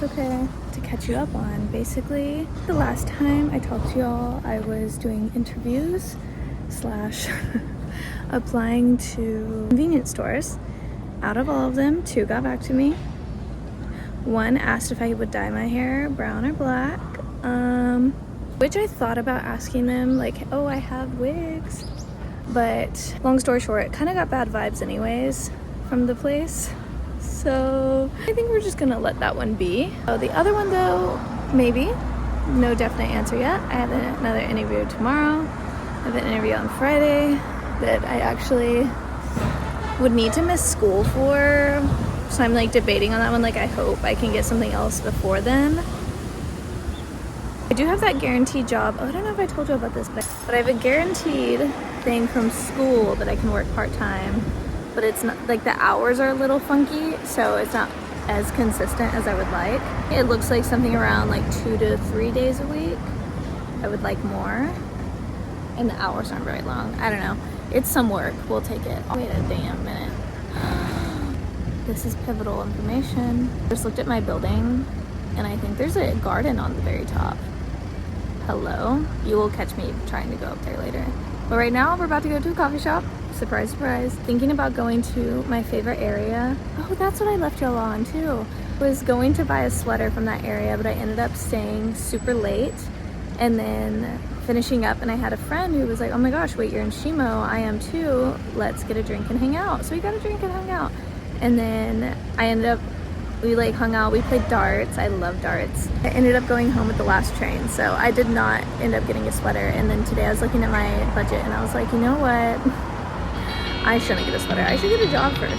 okay, to catch you up on. Basically, the last time I talked to y'all, I was doing interviews slash applying to convenience stores. Out of all of them, 2 got back to me. 1 asked if I would dye my hair brown or black, which I thought about asking them, like, oh, I have wigs. But long story short, kind of got bad vibes anyways from the place. So I think we're just gonna let that one be. Oh, the other one though, maybe. No definite answer yet. I have another interview tomorrow. I have an interview on Friday that I actually would need to miss school for. So I'm like debating on that one. Like, I hope I can get something else before then. I do have that guaranteed job. Oh, I don't know if I told you about this, but I have a guaranteed thing from school that I can work part-time, but it's not, like, the hours are a little funky, so it's not as consistent as I would like. It looks like something around like 2 to 3 days a week. I would like more, and the hours aren't very long. I don't know. It's some work. We'll take it. Wait a damn minute. This is pivotal information. Just looked at my building, and I think there's a garden on the very top. Hello? You will catch me trying to go up there later. But right now, we're about to go to a coffee shop. Surprise, surprise. Thinking about going to my favorite area. Oh, that's what I left y'all on too. Was going to buy a sweater from that area, but I ended up staying super late and then finishing up, and I had a friend who was like, oh my gosh, wait, you're in Shimo. I am too. Let's get a drink and hang out. So we got a drink and hung out. And then I ended up, we like hung out, we played darts. I love darts. I ended up going home with the last train, so I did not end up getting a sweater. And then today I was looking at my budget and I was like, you know what? I shouldn't get a sweater. I should get a job first.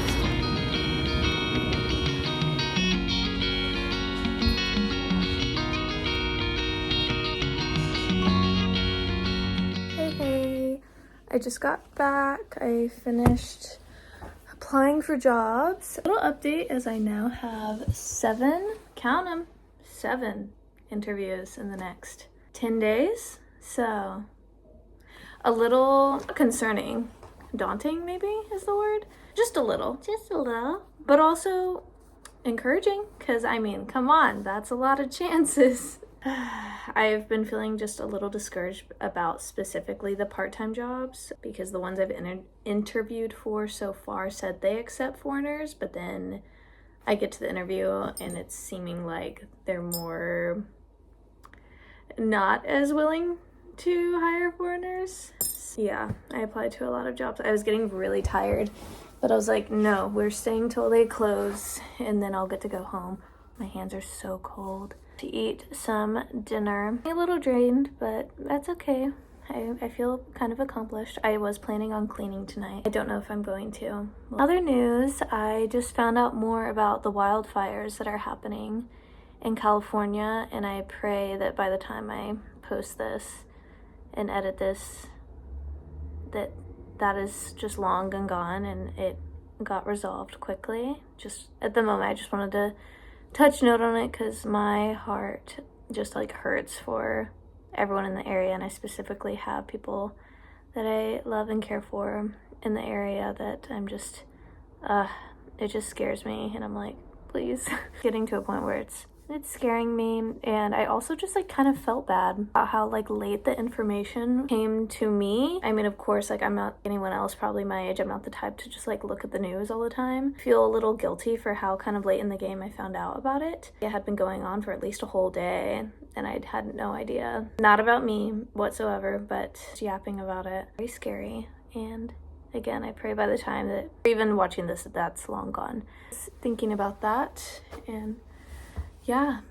Hey, I just got back. I finished applying for jobs. Little update is I now have 7, count them, 7 interviews in the next 10 days. So a little concerning, daunting maybe is the word. Just a little, but also encouraging, because I mean, come on, that's a lot of chances. I've been feeling just a little discouraged about specifically the part-time jobs, because the ones I've interviewed for so far said they accept foreigners, but then I get to the interview and it's seeming like they're more not as willing to hire foreigners. Yeah, I applied to a lot of jobs. I was getting really tired, but I was like, no, we're staying till they close and then I'll get to go home. My hands are so cold. To eat some dinner. I'm a little drained, but that's okay. I feel kind of accomplished. I was planning on cleaning tonight. I don't know if I'm going to. Other news, I just found out more about the wildfires that are happening in California, and I pray that by the time I post this and edit this, that is just long and gone and it got resolved quickly. Just at the moment, I just wanted to touch note on it because my heart just like hurts for everyone in the area, and I specifically have people that I love and care for in the area that I'm just it just scares me, and I'm like, please. Getting to a point where it's scaring me. And I also just like kind of felt bad about how like late the information came to me. I mean, of course, like I'm not anyone else probably my age. I'm not the type to just like look at the news all the time. Feel a little guilty for how kind of late in the game I found out about it. It had been going on for at least a whole day and I had no idea. Not about me whatsoever, but yapping about it. Very scary. And again, I pray by the time that even watching this, that's long gone. Just thinking about that, and yeah,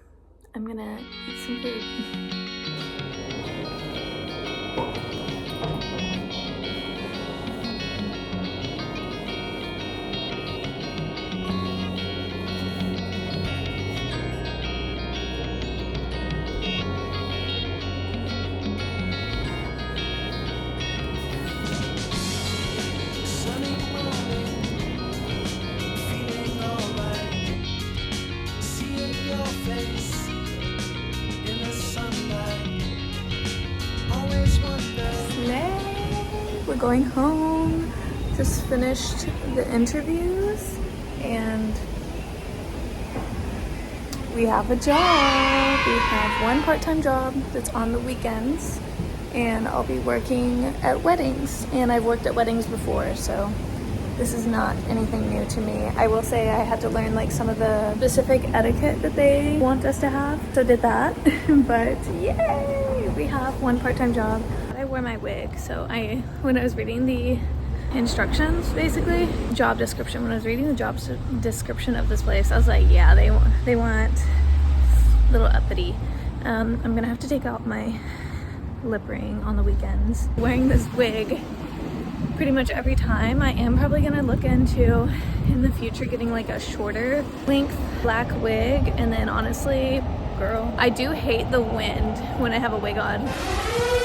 I'm gonna eat some food. We're going home. Just finished the interviews and We have a job. We have one part-time job that's on the weekends, and I'll be working at weddings. And I've worked at weddings before, so this is not anything new to me. I will say I had to learn like some of the specific etiquette that they want us to have, so did that. But yay, we have one part-time job. I wore my wig, so when I was reading the instructions, basically job description, when I was reading the job description of this place, I was like, yeah, they want a little uppity. I'm gonna have to take out my lip ring on the weekends. Wearing this wig pretty much every time. I am probably gonna look into in the future getting like a shorter length black wig. And then honestly, girl, I do hate the wind when I have a wig on.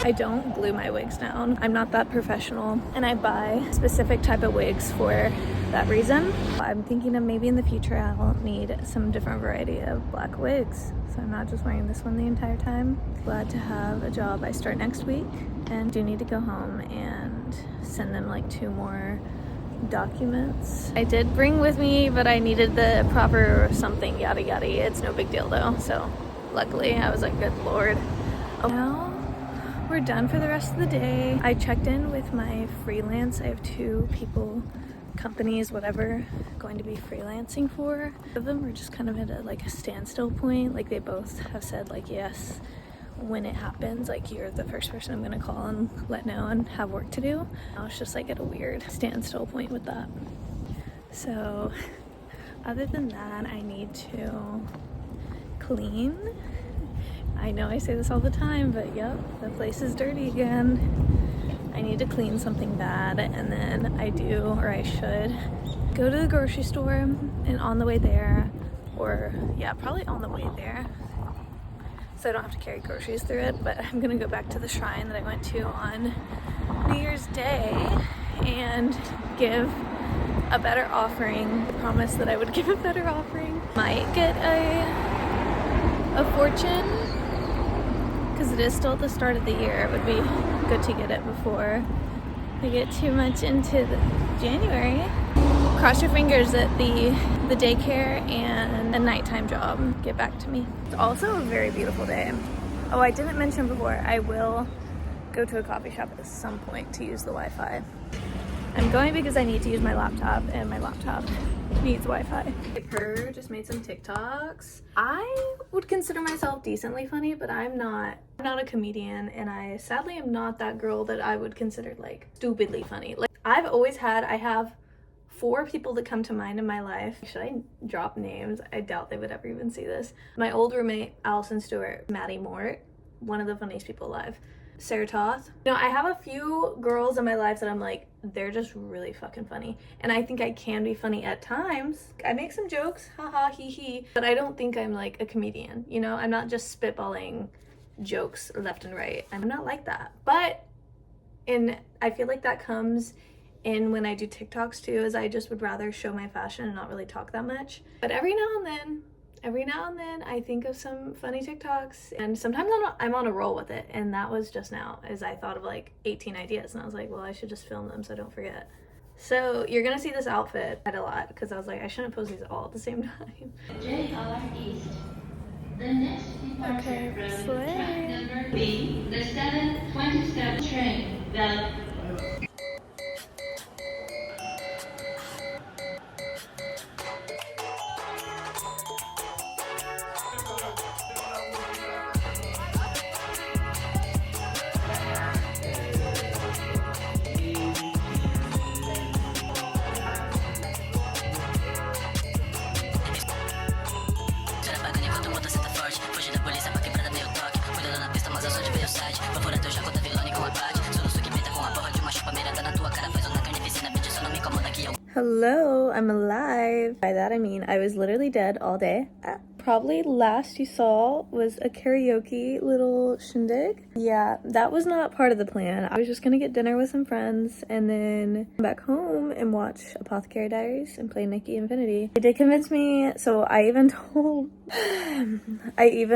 I don't glue my wigs down. I'm not that professional, and I buy specific type of wigs for that reason. I'm thinking of maybe in the future I'll need some different variety of black wigs, so I'm not just wearing this one the entire time. Glad to have a job. I start next week and do need to go home and send them like 2 more documents. I did bring with me, but I needed the proper something, yada yada. It's no big deal though, so luckily I was like, good lord. Now we're done for the rest of the day. I checked in with my freelance. I have 2 people, companies, whatever, going to be freelancing for. Both of them are just kind of at a standstill point. Like they both have said like, yes, when it happens, like you're the first person I'm gonna call and let know and have work to do. I was just like at a weird standstill point with that. So other than that, I need to clean. I know I say this all the time, but yep, the place is dirty again. I need to clean something bad, and then I should go to the grocery store, and on the way there, or yeah, probably on the way there, so I don't have to carry groceries through it, but I'm gonna go back to the shrine that I went to on New Year's Day and give a better offering. I promised that I would give a better offering. Might get a fortune, because it is still at the start of the year. It would be good to get it before we get too much into January. Cross your fingers that the daycare and the nighttime job get back to me. It's also a very beautiful day. Oh, I didn't mention before, I will go to a coffee shop at some point to use the Wi-Fi. I'm going because I need to use my laptop, and my laptop needs Wi-Fi. Her just made some TikToks. I would consider myself decently funny, but I'm not a comedian, and I sadly am not that girl that I would consider like stupidly funny. Like I have 4 people that come to mind in my life. Should I drop names? I doubt they would ever even see this. My old roommate, Allison Stewart, Maddie Mort, one of the funniest people alive. Sarah Toth. You know, I have a few girls in my life that I'm like, they're just really fucking funny. And I think I can be funny at times. I make some jokes, haha, hee hee, but I don't think I'm like a comedian, you know? I'm not just spitballing jokes left and right. I'm not like that. But, and I feel like that comes in when I do TikToks too, is I just would rather show my fashion and not really talk that much. But every now and then I think of some funny TikToks, and sometimes I'm on a roll with it, and that was just now, as I thought of like 18 ideas, and I was like, well, I should just film them so I don't forget. So you're gonna see this outfit a lot, because I was like, I shouldn't post these all at the same time. JR East. The next departure from track number B, the 727 train, the Hello, I'm alive. By that I mean I was literally dead all day. Probably last you saw was a karaoke little shindig. Yeah, that was not part of the plan. I was just gonna get dinner with some friends and then come back home and watch Apothecary Diaries and play Nikki Infinity. They did convince me, so I even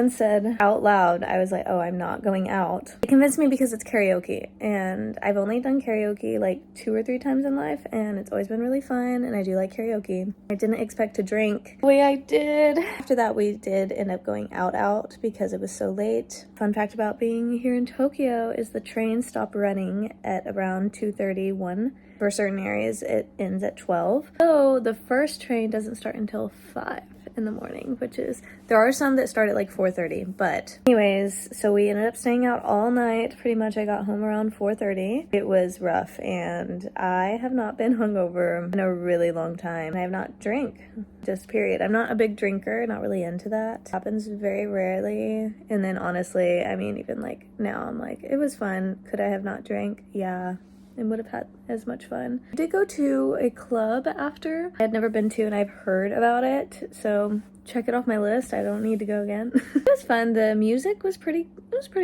said out loud, I was like, oh, I'm not going out. They convinced me because it's karaoke, and I've only done karaoke like 2 or 3 times in life, and it's always been really fun, and I do like karaoke. I didn't expect to drink the way I did. After that, that we did end up going out because it was so late. Fun fact about being here in Tokyo is the trains stop running at around 2:31. For certain areas, it ends at 12. So the first train doesn't start until 5 in the morning, which is, there are some that start at like 4:30, but anyways, so we ended up staying out all night. Pretty much I got home around 4:30. It was rough, and I have not been hungover in a really long time. I have not drank, just period. I'm not a big drinker, not really into that. It happens very rarely. And then honestly, I mean, even like now I'm like, it was fun. Could I have not drank? Yeah, and would have had as much fun. I did go to a club after I had never been to, and I've heard about it, so check it off my list. I don't need to go again. It was fun. The music was pretty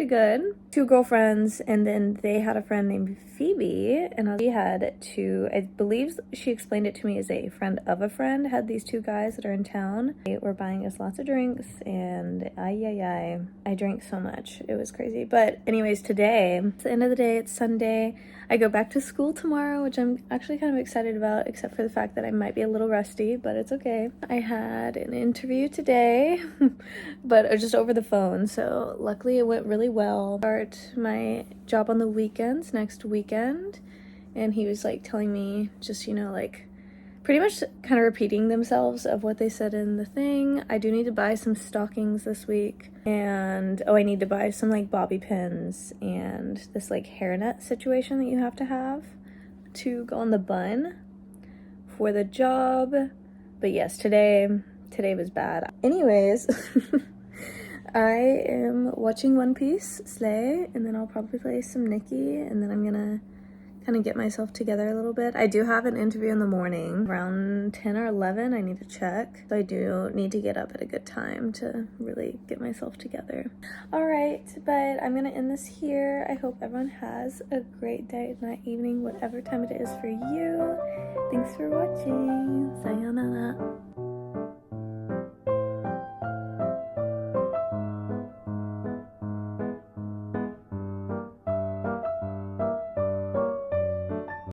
good. 2 girlfriends, and then they had a friend named Phoebe, and we had 2, I believe she explained it to me as a friend of a friend, had these 2 guys that are in town. They were buying us lots of drinks, and I drank so much. It was crazy. But anyways, today, it's the end of the day, it's Sunday. I go back to school tomorrow, which I'm actually kind of excited about, except for the fact that I might be a little rusty, but it's okay. I had an interview today, but just over the phone, so luckily it went really well. Start my job on the weekends next weekend, and he was like telling me just, you know, like pretty much kind of repeating themselves of what they said in the thing. I do need to buy some stockings this week, and I need to buy some like bobby pins and this like hairnet situation that you have to go on the bun for the job. But yes, today was bad. Anyways, I am watching One Piece, Slay, and then I'll probably play some Nikki, and then I'm gonna kind of get myself together a little bit. I do have an interview in the morning around 10 or 11. I need to check. So I do need to get up at a good time to really get myself together. All right, but I'm gonna end this here. I hope everyone has a great day, night, evening, whatever time it is for you. Thanks for watching. Sayonara.